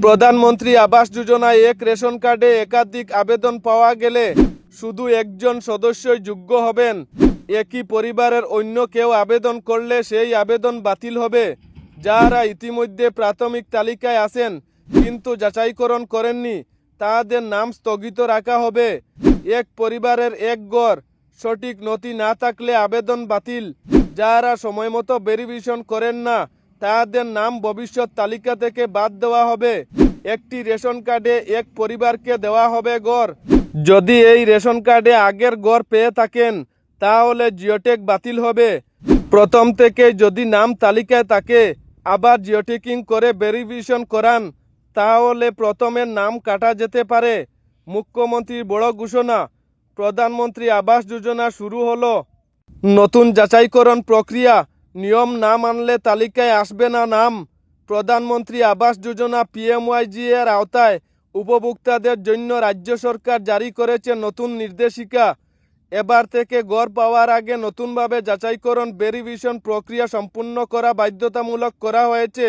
প্রধানমন্ত্রী আবাস যোজনায় এক রেশন কার্ডে একাধিক আবেদন পাওয়া গেলে শুধু একজন সদস্যই যোগ্য হবেন। একই পরিবারের অন্য কেউ আবেদন করলে সেই আবেদন বাতিল হবে। যারা ইতিমধ্যে প্রাথমিক তালিকায় আছেন কিন্তু যাচাইকরণ করেননি তাদের নাম স্থগিত রাখা হবে। এক পরিবারের এক ঘর, সঠিক নথি না থাকলে আবেদন বাতিল। যারা সময়মতো ভেরিফিকেশন করেন না তাদের নাম ভবিষ্যৎ তালিকা থেকে বাদ দেওয়া হবে। একটি রেশন কার্ডে এক পরিবারকে দেওয়া হবে ঘর। যদি এই রেশন কার্ডে আগের ঘর পেয়ে থাকেন তাহলে জিওটেক বাতিল হবে। প্রথম থেকে যদি নাম তালিকায় থাকে আবার জিওটেকিং করে ভেরিফিকেশন করান তাহলে প্রথমের নাম কাটা যেতে পারে। মুখ্যমন্ত্রীর বড় ঘোষণা, প্রধানমন্ত্রী আবাস যোজনা শুরু হলো। নতুন যাচাইকরণ প্রক্রিয়া, নিয়ম না মানলে তালিকায় আসবে না নাম। প্রধানমন্ত্রী আবাস যোজনা পিএমওয়াইজি এর আওতায় উপভোক্তাদের জন্য রাজ্য সরকার জারি করেছে নতুন নির্দেশিকা। এবার থেকে ঘর পাওয়ার আগে নতুনভাবে যাচাইকরণ ভেরিফিকেশন প্রক্রিয়া সম্পূর্ণ করা বাধ্যতামূলক করা হয়েছে।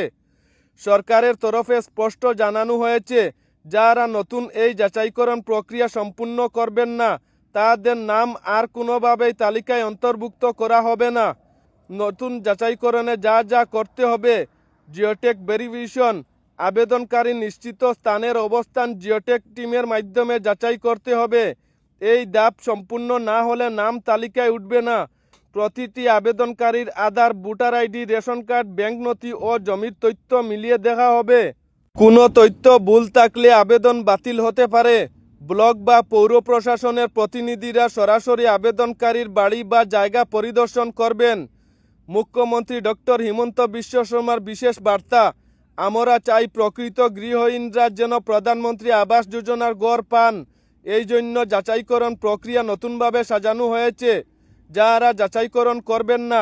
সরকারের তরফে স্পষ্ট জানানো হয়েছে যারা নতুন এই যাচাইকরণ প্রক্রিয়া সম্পূর্ণ করবেন না তাদের নাম আর কোনোভাবেই তালিকায় অন্তর্ভুক্ত করা হবে না। নতুন যাচাইকরণে যা যা করতে হবে: জিওটেক ভেরিফিকেশন, আবেদনকারী নিশ্চিত স্থানের অবস্থান জিওটেক টিমের মাধ্যমে যাচাই করতে হবে। এই ধাপ সম্পূর্ণ না হলে নাম তালিকায় উঠবে না। প্রতিটি আবেদনকারীর Aadhaar, voter ID, ration card, bank নথি ও জমির তথ্য মিলিয়ে দেখা হবে। কোনো তথ্য ভুল থাকলে আবেদন বাতিল হতে পারে। ব্লক বা পৌর প্রশাসনের প্রতিনিধিরা সরাসরি আবেদনকারীর বাড়ি বা জায়গা পরিদর্শন করবেন। মুখ্যমন্ত্রী ডক্টর হিমন্ত বিশ্ব শর্মার বিশেষ বার্তা, আমরা চাই প্রকৃত গৃহহীনরা যেন প্রধানমন্ত্রী আবাস যোজনার ঘর পান। এই জন্য যাচাইকরণ প্রক্রিয়া নতুনভাবে সাজানো হয়েছে। যারা যাচাইকরণ করবেন না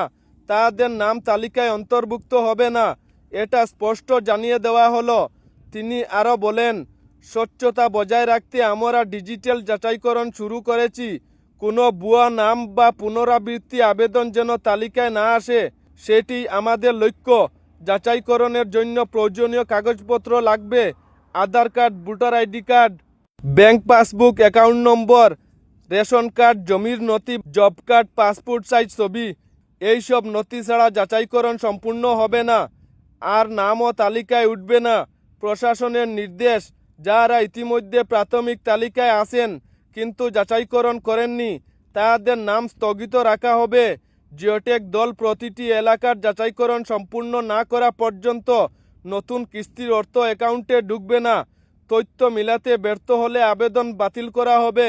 তাদের নাম তালিকায় অন্তর্ভুক্ত হবে না, এটা স্পষ্ট জানিয়ে দেওয়া হলো। তিনি আরও বলেন, স্বচ্ছতা বজায় রাখতে আমরা ডিজিটাল যাচাইকরণ শুরু করেছি। কোনো ভুয়া নাম বা পুনরাবৃত্তি আবেদন যেন তালিকায় না আসে, সেটি আমাদের লক্ষ্য। যাচাইকরণের জন্য প্রয়োজনীয় কাগজপত্র লাগবে: Aadhaar card, voter ID card, bank passbook, account number, ration card, জমির নথি, জব কার্ড, পাসপোর্ট সাইজ ছবি। এইসব নথি ছাড়া যাচাইকরণ সম্পূর্ণ হবে না, আর নামও তালিকায় উঠবে না। প্রশাসনের নির্দেশ, যারা ইতিমধ্যে প্রাথমিক তালিকায় আছেন কিন্তু যাচাইকরণ করেননি তাদের নাম স্থগিত রাখা হবে। জিওটেক দল প্রতিটি এলাকার যাচাইকরণ সম্পূর্ণ না করা পর্যন্ত নতুন কিস্তির অর্থ অ্যাকাউন্টে ঢুকবে না। তথ্য মিলাতে ব্যর্থ হলে আবেদন বাতিল করা হবে।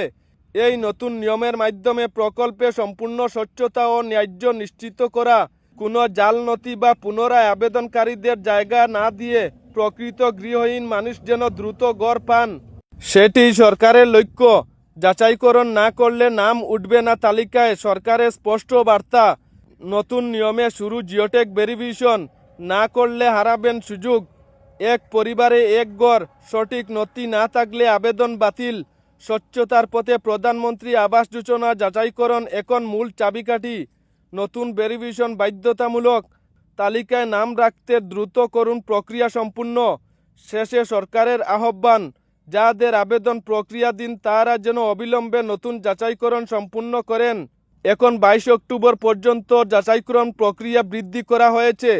এই নতুন নিয়মের মাধ্যমে প্রকল্পে সম্পূর্ণ স্বচ্ছতা ও ন্যায্য নিশ্চিত করা। কোনো জাল নথি বা পুনরায় আবেদনকারীদের জায়গা না দিয়ে প্রকৃত গৃহহীন মানুষ যেন দ্রুত ঘর পান, সেটি সরকারের লক্ষ্য। যাচাইকরণ না করলে নাম উঠবে না তালিকায়, সরকারের স্পষ্ট বার্তা। নতুন নিয়মে শুরু জিওটেক ভেরিফিকেশন, না করলে হারাবেন সুযোগ। এক পরিবারে এক ঘর, সঠিক নথি না থাকলে আবেদন বাতিল। স্বচ্ছতার পথে প্রধানমন্ত্রী আবাস যোজনা যাচাইকরণ এখন মূল চাবিকাঠি। নতুন ভেরিফিকেশন বাধ্যতামূলক। তালিকায় নাম রাখতে দ্রুত করুন প্রক্রিয়া সম্পূর্ণ। শেষে সরকারের আহ্বান, যাদের আবেদন প্রক্রিয়াধীন তারা যেন অবিলম্বে নতুন যাচাইকরণ সম্পূর্ণ করেন। এখন 22 অক্টোবর পর্যন্ত যাচাইকরণ প্রক্রিয়া বৃদ্ধি করা হয়েছে।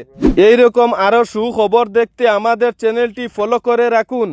এইরকম আরও সুখবর দেখতে আমাদের চ্যানেলটি ফলো করে রাখুন।